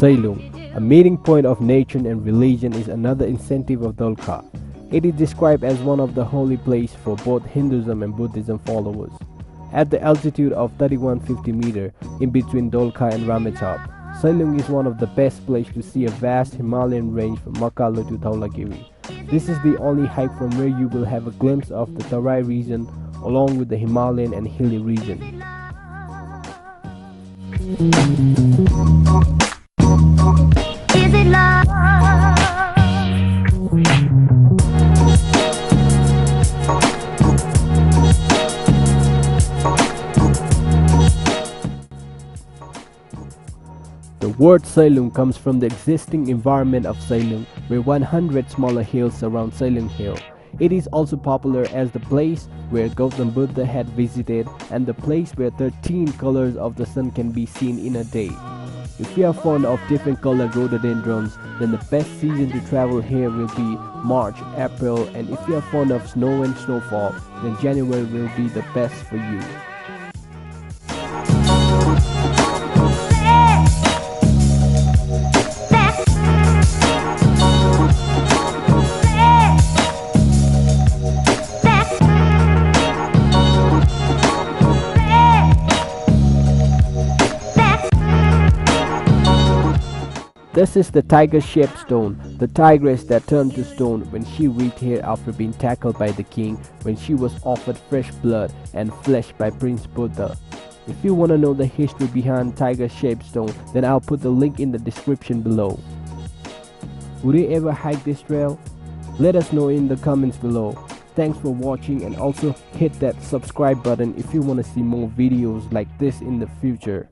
Sailung, a meeting point of nature and religion, is another incentive of Dolakha. It is described as one of the holy places for both Hinduism and Buddhism followers. At the altitude of 3150 meters in between Dolakha and Ramechhap, Sailung is one of the best places to see a vast Himalayan range from Makalu to Dhaulagiri. This is the only hike from where you will have a glimpse of the Terai region along with the Himalayan and hilly region. Is it love? The word Sailung comes from the existing environment of Sailung, where 100 smaller hills surround Sailung Hill. It is also popular as the place where Gautam Buddha had visited and the place where 13 colors of the sun can be seen in a day. If you are fond of different colored rhododendrons, then the best season to travel here will be March, April, and if you are fond of snow and snowfall, then January will be the best for you. This is the tiger-shaped stone, the tigress that turned to stone when she reached here after being tackled by the king when she was offered fresh blood and flesh by Prince Buddha. If you want to know the history behind tiger-shaped stone, then I'll put the link in the description below. Would you ever hike this trail? Let us know in the comments below. Thanks for watching, and also hit that subscribe button if you want to see more videos like this in the future.